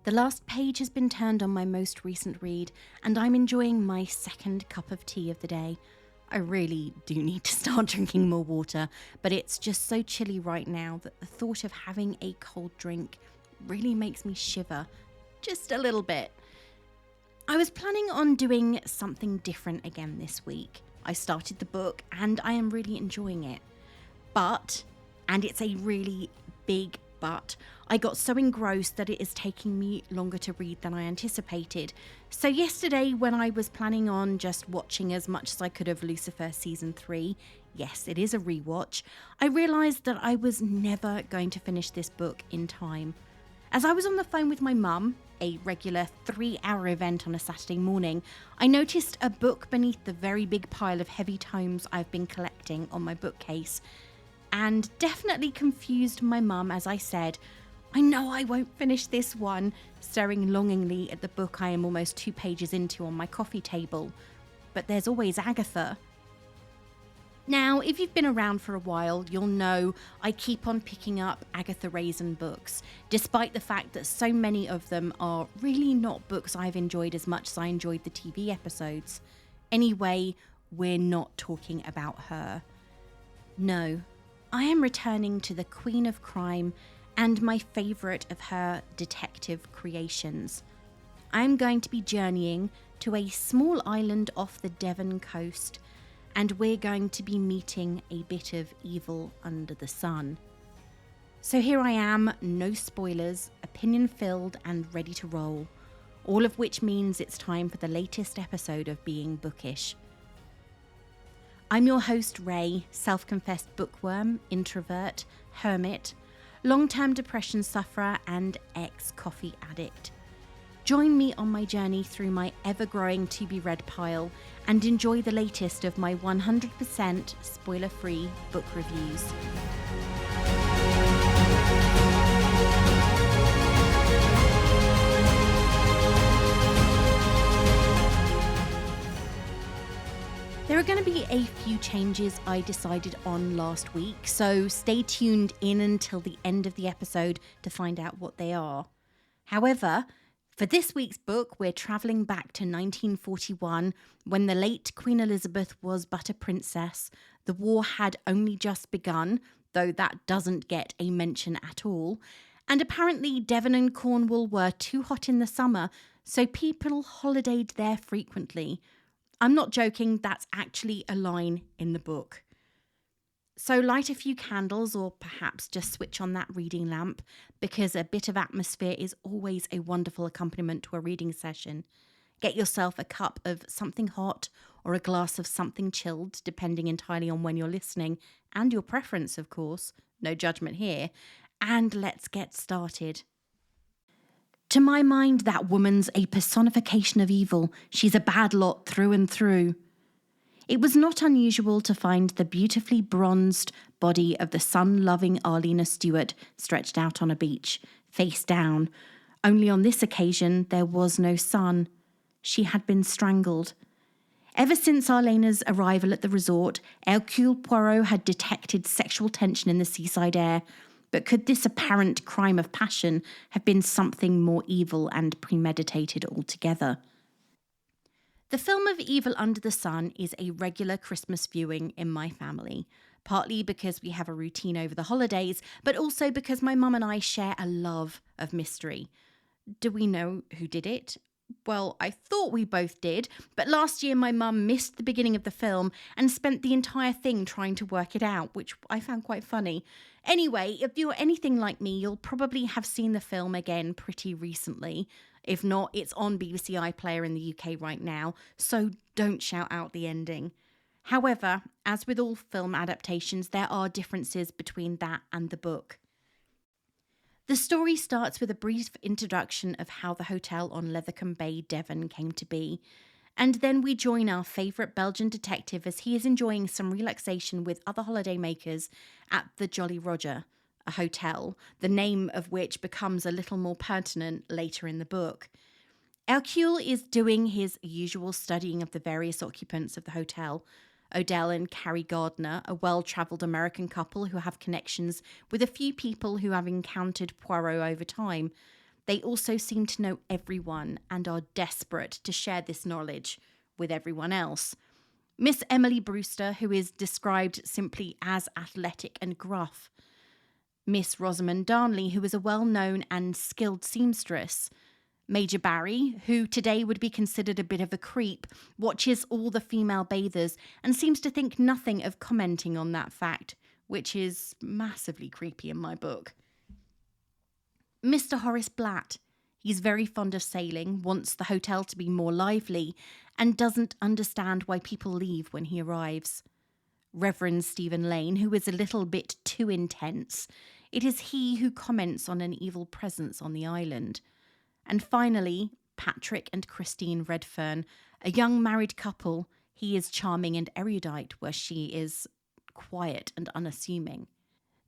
The last page has been turned on my most recent read, and I'm enjoying my second cup of tea of the day. I really do need to start drinking more water, but it's just so chilly right now that the thought of having a cold drink really makes me shiver just a little bit. I was planning on doing something different again this week. I started the book and I am really enjoying it. But, and it's a really big but, I got so engrossed that it is taking me longer to read than I anticipated. So yesterday, when I was planning on just watching as much as I could of Lucifer Season 3, yes, it is a rewatch, I realised that I was never going to finish this book in time. As I was on the phone with my mum, a regular 3-hour event on a Saturday morning, I noticed a book beneath the very big pile of heavy tomes I've been collecting on my bookcase, and definitely confused my mum as I said, "I know I won't finish this one," staring longingly at the book I am almost 2 pages into on my coffee table. But there's always Agatha. Now, if you've been around for a while, you'll know I keep on picking up Agatha Raisin books, despite the fact that so many of them are really not books I've enjoyed as much as I enjoyed the TV episodes. Anyway, we're not talking about her. No, I am returning to the Queen of Crime and my favourite of her detective creations. I am going to be journeying to a small island off the Devon coast, and we're going to be meeting a bit of evil under the sun. So here I am, no spoilers, opinion-filled and ready to roll, all of which means it's time for the latest episode of Being Bookish. I'm your host, Ray, self-confessed bookworm, introvert, hermit, long-term depression sufferer, and ex-coffee addict. Join me on my journey through my ever-growing to-be-read pile and enjoy the latest of my 100% spoiler-free book reviews. There are going to be a few changes I decided on last week, so stay tuned in until the end of the episode to find out what they are. However, for this week's book, we're travelling back to 1941, when the late Queen Elizabeth was but a princess. The war had only just begun, though that doesn't get a mention at all. And apparently Devon and Cornwall were too hot in the summer, so people holidayed there frequently. I'm not joking, that's actually a line in the book. So light a few candles, or perhaps just switch on that reading lamp, because a bit of atmosphere is always a wonderful accompaniment to a reading session. Get yourself a cup of something hot or a glass of something chilled, depending entirely on when you're listening, and your preference, of course. No judgment here. And let's get started. To my mind, that woman's a personification of evil. She's a bad lot through and through. It was not unusual to find the beautifully bronzed body of the sun-loving Arlena Stewart stretched out on a beach, face down. Only on this occasion, there was no sun. She had been strangled. Ever since Arlena's arrival at the resort, Hercule Poirot had detected sexual tension in the seaside air. But could this apparent crime of passion have been something more evil and premeditated altogether? The film of Evil Under the Sun is a regular Christmas viewing in my family, partly because we have a routine over the holidays, but also because my mum and I share a love of mystery. Do we know who did it? Well, I thought we both did, but last year my mum missed the beginning of the film and spent the entire thing trying to work it out, which I found quite funny. Anyway, if you're anything like me, you'll probably have seen the film again pretty recently. If not, it's on BBC iPlayer in the UK right now, so don't shout out the ending. However, as with all film adaptations, there are differences between that and the book. The story starts with a brief introduction of how the hotel on Lethercombe Bay, Devon, came to be, and then we join our favourite Belgian detective as he is enjoying some relaxation with other holidaymakers at the Jolly Roger, a hotel, the name of which becomes a little more pertinent later in the book. Hercule is doing his usual studying of the various occupants of the hotel. Odell and Carrie Gardner, a well-travelled American couple who have connections with a few people who have encountered Poirot over time. They also seem to know everyone and are desperate to share this knowledge with everyone else. Miss Emily Brewster, who is described simply as athletic and gruff. Miss Rosamond Darnley, who is a well-known and skilled seamstress. Major Barry, who today would be considered a bit of a creep, watches all the female bathers and seems to think nothing of commenting on that fact, which is massively creepy in my book. Mr. Horace Blatt. He's very fond of sailing, wants the hotel to be more lively, and doesn't understand why people leave when he arrives. Reverend Stephen Lane, who is a little bit too intense. It is he who comments on an evil presence on the island. And finally, Patrick and Christine Redfern, a young married couple. He is charming and erudite, where she is quiet and unassuming.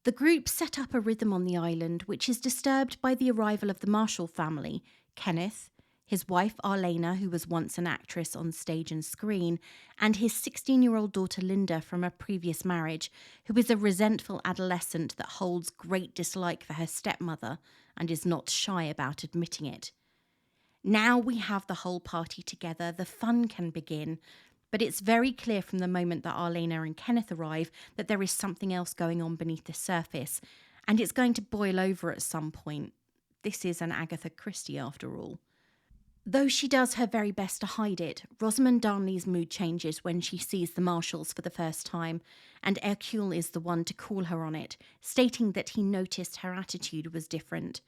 The group set up a rhythm on the island which is disturbed by the arrival of the Marshall family, Kenneth, his wife Arlena, who was once an actress on stage and screen, and his 16-year-old daughter Linda from a previous marriage, who is a resentful adolescent that holds great dislike for her stepmother and is not shy about admitting it. Now we have the whole party together, the fun can begin, but it's very clear from the moment that Arlena and Kenneth arrive that there is something else going on beneath the surface, and it's going to boil over at some point. This is an Agatha Christie after all. Though she does her very best to hide it, Rosamond Darnley's mood changes when she sees the Marshalls for the first time, and Hercule is the one to call her on it, stating that he noticed her attitude was different.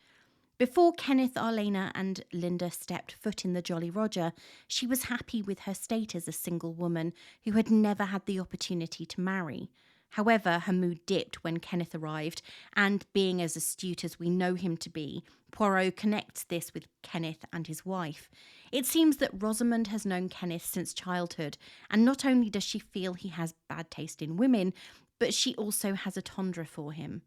Before Kenneth, Arlena and Linda stepped foot in the Jolly Roger, she was happy with her state as a single woman who had never had the opportunity to marry. However, her mood dipped when Kenneth arrived, and being as astute as we know him to be, Poirot connects this with Kenneth and his wife. It seems that Rosamond has known Kenneth since childhood, and not only does she feel he has bad taste in women, but she also has a tendre for him.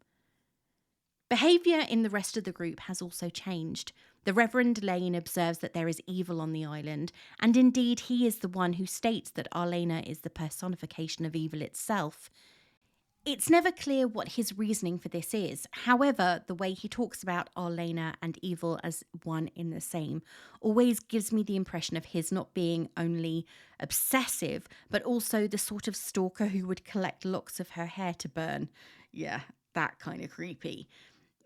Behaviour in the rest of the group has also changed. The Reverend Lane observes that there is evil on the island, and indeed he is the one who states that Arlena is the personification of evil itself. It's never clear what his reasoning for this is. However, the way he talks about Arlena and evil as one in the same always gives me the impression of his not being only obsessive, but also the sort of stalker who would collect locks of her hair to burn. Yeah, that kind of creepy.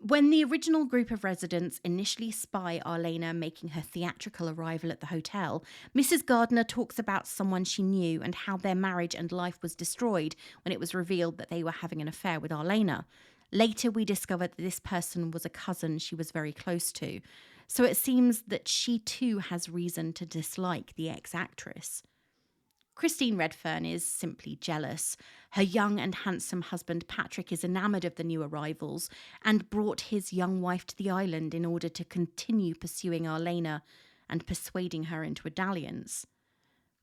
When the original group of residents initially spy Arlena making her theatrical arrival at the hotel, Mrs. Gardner talks about someone she knew and how their marriage and life was destroyed when it was revealed that they were having an affair with Arlena. Later, we discovered that this person was a cousin she was very close to, so it seems that she too has reason to dislike the ex-actress. Christine Redfern is simply jealous. Her young and handsome husband Patrick is enamoured of the new arrivals and brought his young wife to the island in order to continue pursuing Arlena and persuading her into a dalliance.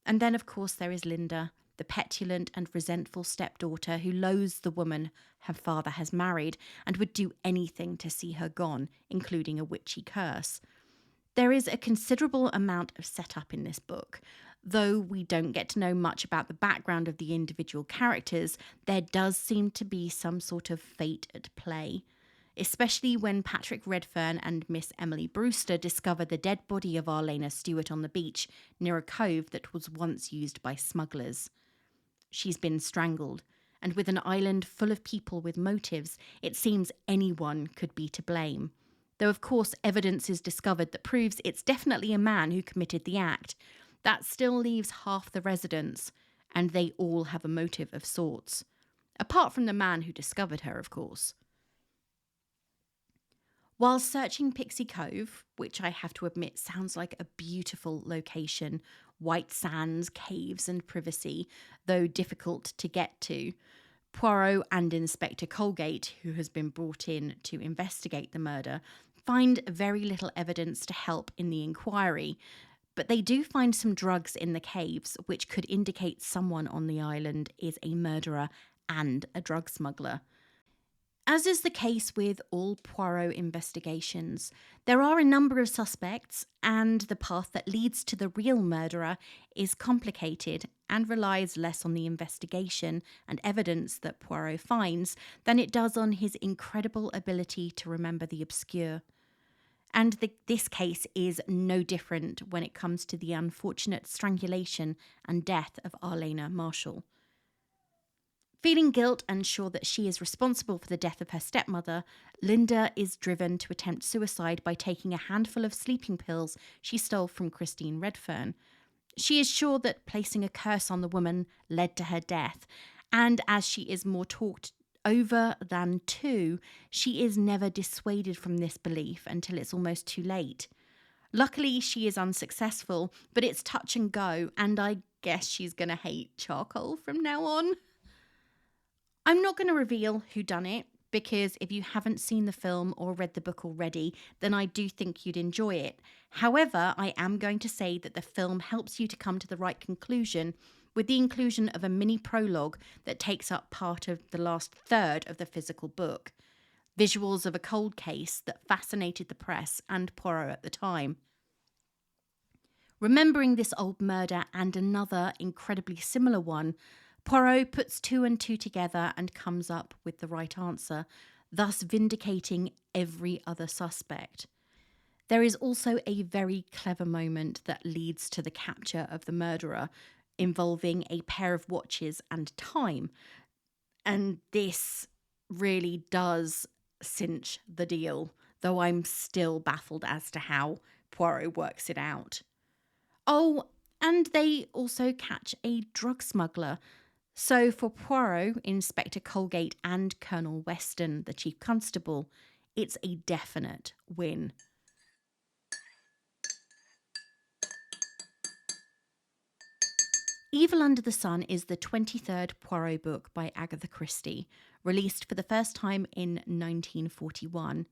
And then, of course, there is Linda, the petulant and resentful stepdaughter who loathes the woman her father has married and would do anything to see her gone, including a witchy curse. There is a considerable amount of setup in this book. Though we don't get to know much about the background of the individual characters, there does seem to be some sort of fate at play, especially when Patrick Redfern and Miss Emily Brewster discover the dead body of Arlena Stewart on the beach near a cove that was once used by smugglers. She's been strangled, and with an island full of people with motives, it seems anyone could be to blame. Though, of course, evidence is discovered that proves it's definitely a man who committed the act. That still leaves half the residents, and they all have a motive of sorts. Apart from the man who discovered her, of course. While searching Pixie Cove, which I have to admit sounds like a beautiful location, white sands, caves and privacy, though difficult to get to, Poirot and Inspector Colgate, who has been brought in to investigate the murder, find very little evidence to help in the inquiry, but they do find some drugs in the caves, which could indicate someone on the island is a murderer and a drug smuggler. As is the case with all Poirot investigations, there are a number of suspects, and the path that leads to the real murderer is complicated and relies less on the investigation and evidence that Poirot finds than it does on his incredible ability to remember the obscure. And this case is no different when it comes to the unfortunate strangulation and death of Arlena Marshall. Feeling guilt and sure that she is responsible for the death of her stepmother, Linda is driven to attempt suicide by taking a handful of sleeping pills she stole from Christine Redfern. She is sure that placing a curse on the woman led to her death, and as she is more talked over than to, she is never dissuaded from this belief until it's almost too late. Luckily, she is unsuccessful, but it's touch and go, and I guess she's going to hate charcoal from now on. I'm not going to reveal who done it, because if you haven't seen the film or read the book already, then I do think you'd enjoy it. However, I am going to say that the film helps you to come to the right conclusion with the inclusion of a mini prologue that takes up part of the last third of the physical book. Visuals of a cold case that fascinated the press and Poirot at the time. Remembering this old murder and another incredibly similar one, Poirot puts two and two together and comes up with the right answer, thus vindicating every other suspect. There is also a very clever moment that leads to the capture of the murderer, involving a pair of watches and time. And this really does cinch the deal, though I'm still baffled as to how Poirot works it out. Oh, and they also catch a drug smuggler. So for Poirot, Inspector Colgate, and Colonel Weston, the Chief Constable, it's a definite win. Evil Under the Sun is the 23rd Poirot book by Agatha Christie, released for the first time in 1941.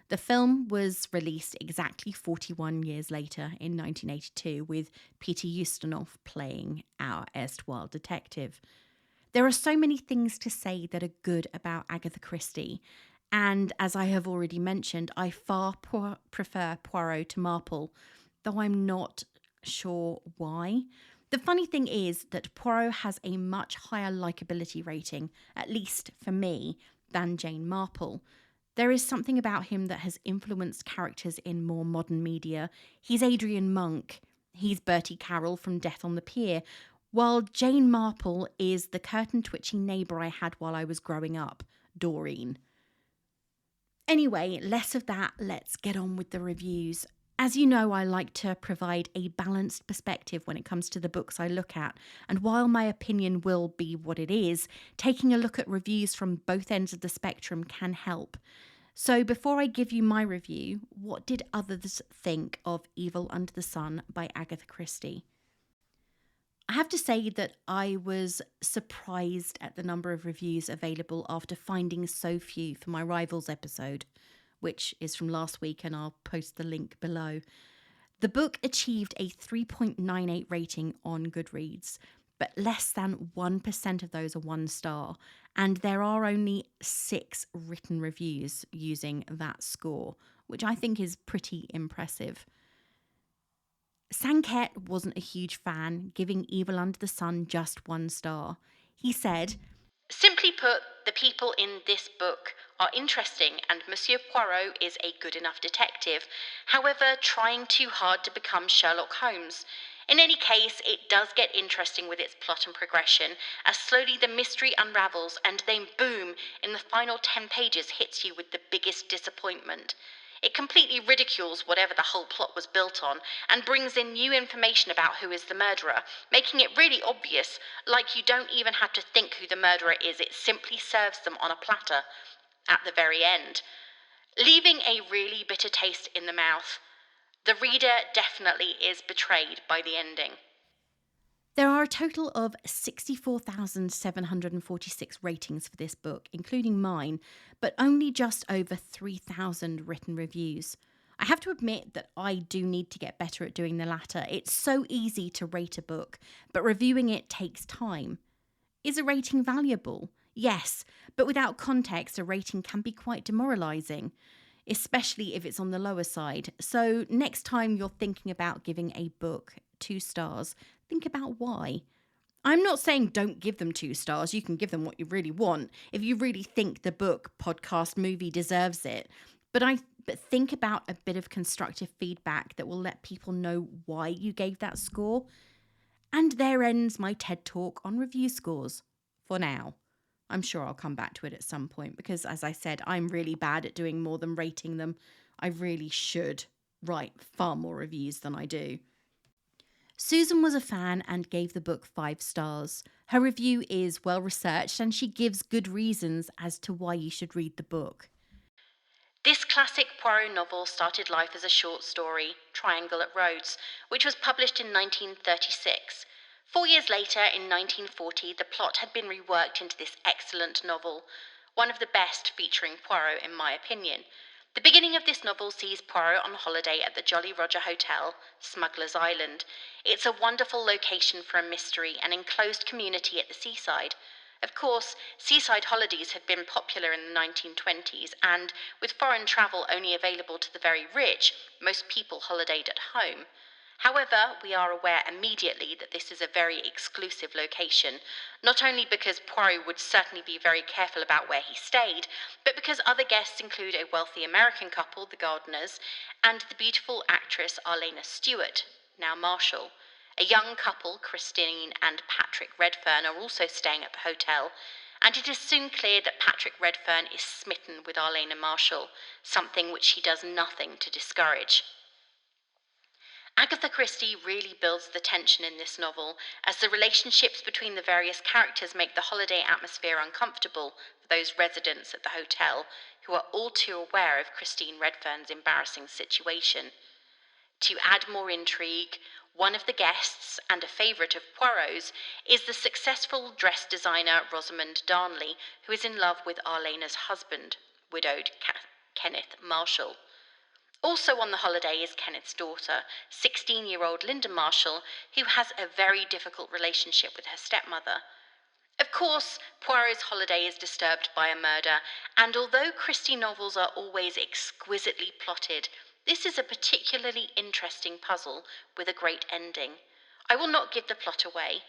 The film was released exactly 41 years later in 1982, with Peter Ustinov playing our erstwhile detective. There are so many things to say that are good about Agatha Christie, and as I have already mentioned, I far prefer Poirot to Marple, though I'm not sure why. The funny thing is that Poirot has a much higher likability rating, at least for me, than Jane Marple. There is something about him that has influenced characters in more modern media. He's Adrian Monk, he's Bertie Carroll from Death on the Pier, while Jane Marple is the curtain-twitching neighbour I had while I was growing up, Doreen. Anyway, less of that, let's get on with the reviews. As you know, I like to provide a balanced perspective when it comes to the books I look at, and while my opinion will be what it is, taking a look at reviews from both ends of the spectrum can help. So before I give you my review, what did others think of Evil Under the Sun by Agatha Christie? I have to say that I was surprised at the number of reviews available after finding so few for my Rivals episode, which is from last week, and I'll post the link below. The book achieved a 3.98 rating on Goodreads, but less than 1% of those are 1 star, and there are only 6 written reviews using that score, which I think is pretty impressive. Sanket wasn't a huge fan, giving Evil Under the Sun just 1 star. He said, "Simply put, the people in this book are interesting and Monsieur Poirot is a good enough detective, however trying too hard to become Sherlock Holmes. In any case, it does get interesting with its plot and progression, as slowly the mystery unravels and then boom, in the final 10 pages hits you with the biggest disappointment. It completely ridicules whatever the whole plot was built on and brings in new information about who is the murderer, making it really obvious, like you don't even have to think who the murderer is, it simply serves them on a platter at the very end, leaving a really bitter taste in the mouth. The reader definitely is betrayed by the ending." There are a total of 64,746 ratings for this book, including mine, but only just over 3,000 written reviews. I have to admit that I do need to get better at doing the latter. It's so easy to rate a book, but reviewing it takes time. Is a rating valuable? Yes, but without context, a rating can be quite demoralising, especially if it's on the lower side. So next time you're thinking about giving a book 2 stars, think about why. I'm not saying don't give them 2 stars. You can give them what you really want if you really think the book, podcast, movie deserves it. But I but think about a bit of constructive feedback that will let people know why you gave that score. And there ends my TED Talk on review scores, for now. I'm sure I'll come back to it at some point because, as I said, I'm really bad at doing more than rating them. I really should write far more reviews than I do. Susan was a fan and gave the book 5 stars. Her review is well researched and she gives good reasons as to why you should read the book. This classic Poirot novel started life as a short story, Triangle at Rhodes, which was published in 1936. 4 years later, in 1940, the plot had been reworked into this excellent novel, one of the best featuring Poirot in my opinion. The beginning of this novel sees Poirot on holiday at the Jolly Roger Hotel, Smuggler's Island. It's a wonderful location for a mystery, an enclosed community at the seaside. Of course, seaside holidays had been popular in the 1920s, and with foreign travel only available to the very rich, most people holidayed at home. However, we are aware immediately that this is a very exclusive location, not only because Poirot would certainly be very careful about where he stayed, but because other guests include a wealthy American couple, the Gardeners, and the beautiful actress Arlena Marshall. A young couple, Christine and Patrick Redfern, are also staying at the hotel, and it is soon clear that Patrick Redfern is smitten with Arlena Marshall, something which he does nothing to discourage. Agatha Christie really builds the tension in this novel, as the relationships between the various characters make the holiday atmosphere uncomfortable for those residents at the hotel, who are all too aware of Christine Redfern's embarrassing situation. To add more intrigue, one of the guests, and a favourite of Poirot's, is the successful dress designer Rosamond Darnley, who is in love with Arlena's husband, widowed Kenneth Marshall. Also on the holiday is Kenneth's daughter, 16-year-old Linda Marshall, who has a very difficult relationship with her stepmother. Of course, Poirot's holiday is disturbed by a murder, and although Christie novels are always exquisitely plotted, this is a particularly interesting puzzle with a great ending. I will not give the plot away.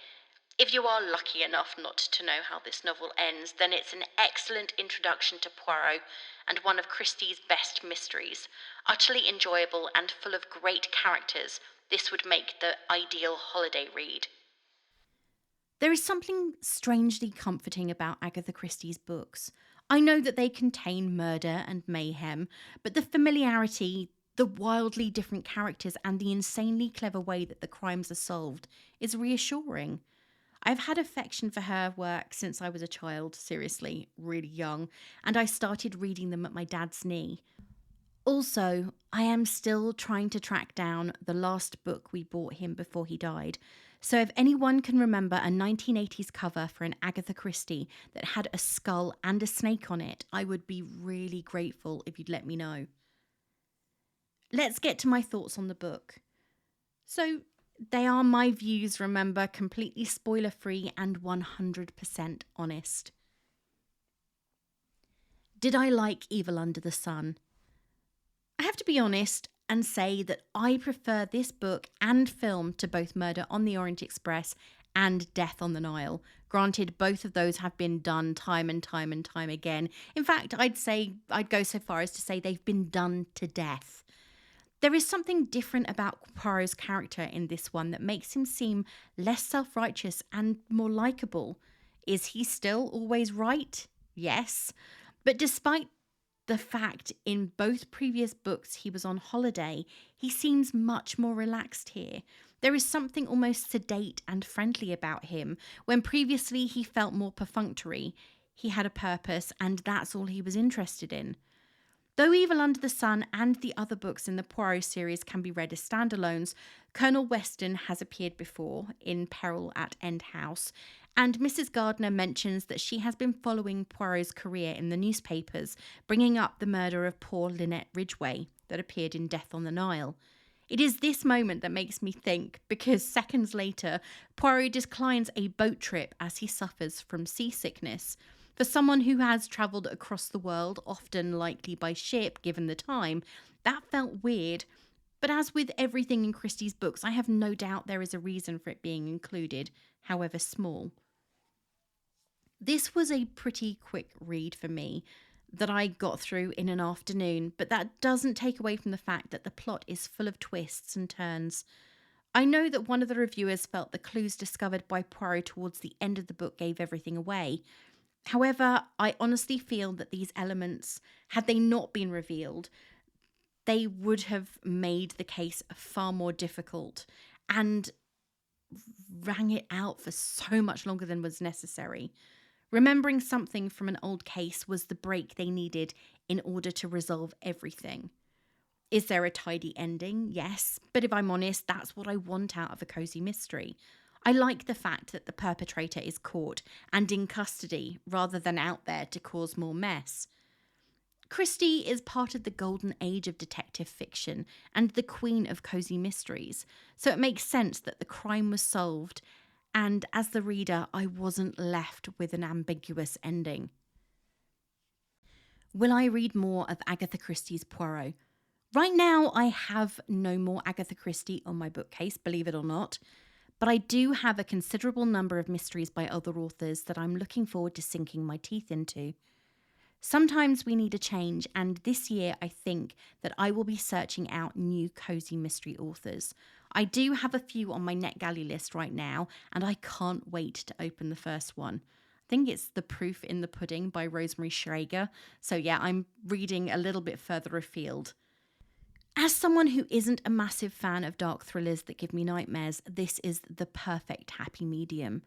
If you are lucky enough not to know how this novel ends, then it's an excellent introduction to Poirot and one of Christie's best mysteries. Utterly enjoyable and full of great characters, this would make the ideal holiday read. There is something strangely comforting about Agatha Christie's books. I know that they contain murder and mayhem, but the familiarity, the wildly different characters, and the insanely clever way that the crimes are solved is reassuring. I've had affection for her work since I was a child, seriously, really young, and I started reading them at my dad's knee. Also, I am still trying to track down the last book we bought him before he died. So if anyone can remember a 1980s cover for an Agatha Christie that had a skull and a snake on it, I would be really grateful if you'd let me know. Let's get to my thoughts on the book. So, they are my views, remember, completely spoiler-free and 100% honest. Did I like Evil Under the Sun? I have to be honest and say that I prefer this book and film to both Murder on the Orient Express and Death on the Nile. Granted, both of those have been done time and time and time again. In fact, I'd go so far as to say they've been done to death. There is something different about Poirot's character in this one that makes him seem less self-righteous and more likeable. Is he still always right? Yes. But despite the fact in both previous books he was on holiday, he seems much more relaxed here. There is something almost sedate and friendly about him, when previously he felt more perfunctory. He had a purpose, and that's all he was interested in. Though Evil Under the Sun and the other books in the Poirot series can be read as standalones, Colonel Weston has appeared before in Peril at End House, and Mrs. Gardner mentions that she has been following Poirot's career in the newspapers, bringing up the murder of poor Lynette Ridgway that appeared in Death on the Nile. It is this moment that makes me think, because seconds later, Poirot declines a boat trip as he suffers from seasickness. For someone who has travelled across the world, often likely by ship given the time, that felt weird. But as with everything in Christie's books, I have no doubt there is a reason for it being included, however small. This was a pretty quick read for me. that I got through in an afternoon, but that doesn't take away from the fact that the plot is full of twists and turns. I know that one of the reviewers felt the clues discovered by Poirot towards the end of the book gave everything away. However, I honestly feel that these elements, had they not been revealed, they would have made the case far more difficult and rang it out for so much longer than was necessary. Remembering something from an old case was the break they needed in order to resolve everything. Is there a tidy ending? Yes, but if I'm honest, that's what I want out of a cozy mystery. I like the fact that the perpetrator is caught and in custody rather than out there to cause more mess. Christie is part of the golden age of detective fiction and the queen of cozy mysteries, so it makes sense that the crime was solved, and as the reader, I wasn't left with an ambiguous ending. Will I read more of Agatha Christie's Poirot? Right now, I have no more Agatha Christie on my bookcase, believe it or not, but I do have a considerable number of mysteries by other authors that I'm looking forward to sinking my teeth into. Sometimes we need a change, and this year I think that I will be searching out new cozy mystery authors. I do have a few on my NetGalley list right now, and I can't wait to open the first one. I think it's The Proof in the Pudding by Rosemary Schrager. So yeah, I'm reading a little bit further afield. As someone who isn't a massive fan of dark thrillers that give me nightmares, this is the perfect happy medium.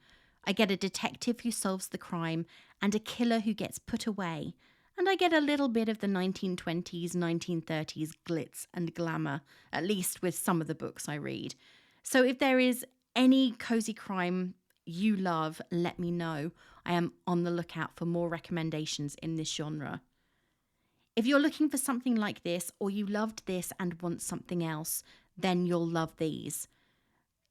I get a detective who solves the crime and a killer who gets put away. And I get a little bit of the 1920s, 1930s glitz and glamour, at least with some of the books I read. So if there is any cozy crime you love, let me know. I am on the lookout for more recommendations in this genre. If you're looking for something like this, or you loved this and want something else, then you'll love these.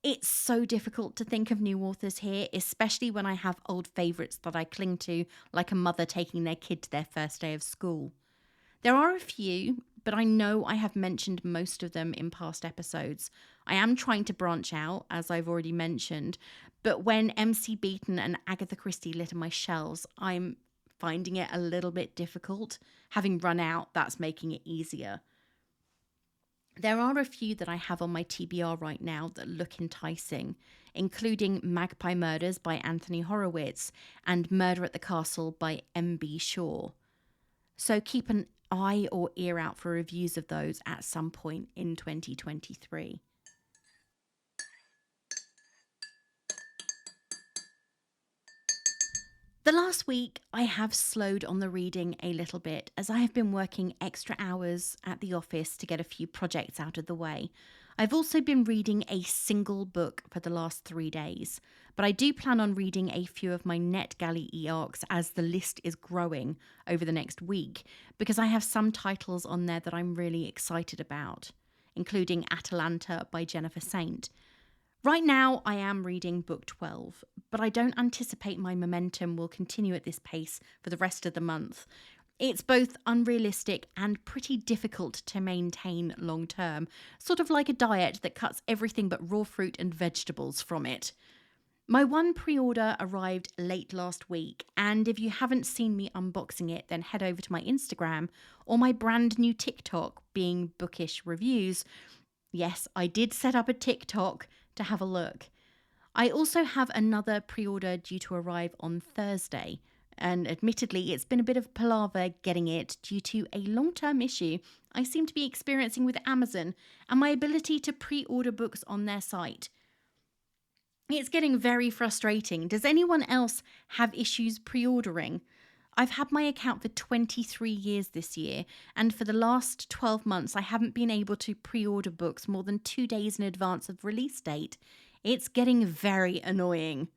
It's so difficult to think of new authors here, especially when I have old favourites that I cling to, like a mother taking their kid to their first day of school. There are a few, but I know I have mentioned most of them in past episodes. I am trying to branch out, as I've already mentioned, but when MC Beaton and Agatha Christie litter my shelves, I'm finding it a little bit difficult. Having run out, that's making it easier. There are a few that I have on my TBR right now that look enticing, including Magpie Murders by Anthony Horowitz and Murder at the Castle by M.B. Shaw. So keep an eye or ear out for reviews of those at some point in 2023. The last week, I have slowed on the reading a little bit as I have been working extra hours at the office to get a few projects out of the way. I've also been reading a single book for the last 3 days, but I do plan on reading a few of my NetGalley e-arcs as the list is growing over the next week, because I have some titles on there that I'm really excited about, including Atalanta by Jennifer Saint. Right now, I am reading book 12, but I don't anticipate my momentum will continue at this pace for the rest of the month. It's both unrealistic and pretty difficult to maintain long term, sort of like a diet that cuts everything but raw fruit and vegetables from it. My one pre-order arrived late last week, and if you haven't seen me unboxing it, then head over to my Instagram or my brand new TikTok, being Bookish Reviews. Yes, I did set up a TikTok to have a look. I also have another pre-order due to arrive on Thursday, and admittedly it's been a bit of palaver getting it due to a long-term issue I seem to be experiencing with Amazon and my ability to pre-order books on their site. It's getting very frustrating. Does anyone else have issues pre-ordering? I've had my account for 23 years this year, and for the last 12 months I haven't been able to pre-order books more than 2 days in advance of release date. It's getting very annoying.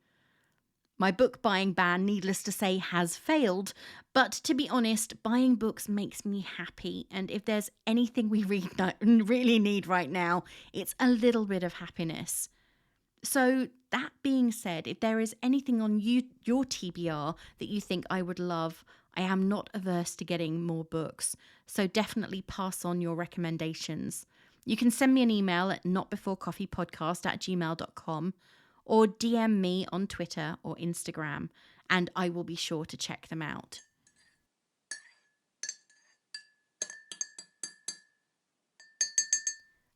My book buying ban, needless to say, has failed, but to be honest, buying books makes me happy, and if there's anything we really need right now, it's a little bit of happiness. So that being said, if there is anything on your TBR that you think I would love, I am not averse to getting more books. So definitely pass on your recommendations. You can send me an email at notbeforepodcast@gmail.com or DM me on Twitter or Instagram, and I will be sure to check them out.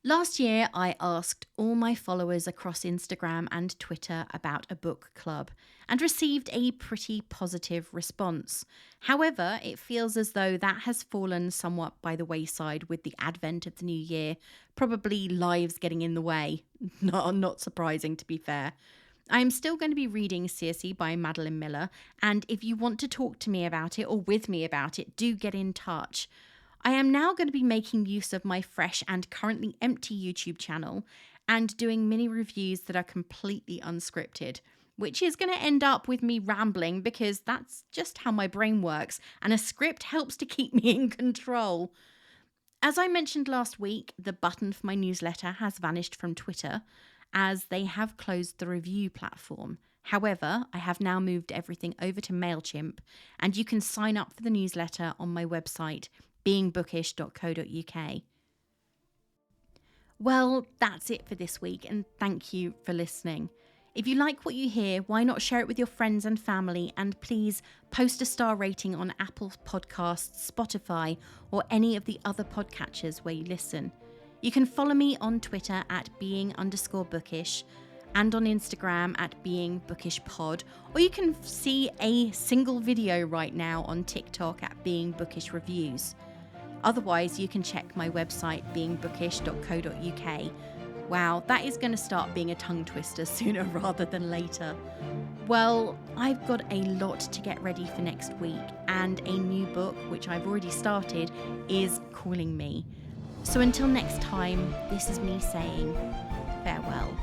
Last year, I asked all my followers across Instagram and Twitter about a book club and received a pretty positive response. However, it feels as though that has fallen somewhat by the wayside with the advent of the new year, probably lives getting in the way. Not surprising, to be fair. I am still going to be reading Circe by Madeline Miller, and if you want to talk to me about it or with me about it, do get in touch. I am now going to be making use of my fresh and currently empty YouTube channel and doing mini reviews that are completely unscripted, which is going to end up with me rambling because that's just how my brain works, and a script helps to keep me in control. As I mentioned last week, the button for my newsletter has vanished from Twitter as they have closed the review platform. However, I have now moved everything over to MailChimp, and you can sign up for the newsletter on my website, beingbookish.co.uk. Well, that's it for this week, and thank you for listening. If you like what you hear, why not share it with your friends and family, and please post a star rating on Apple Podcasts, Spotify, or any of the other podcatchers where you listen. You can follow me on Twitter at being_bookish and on Instagram at beingbookishpod, or you can see a single video right now on TikTok at beingbookishreviews. Otherwise, you can check my website, beingbookish.co.uk. Wow, that is going to start being a tongue twister sooner rather than later. Well, I've got a lot to get ready for next week, and a new book, which I've already started, is calling me. So until next time, this is me saying farewell.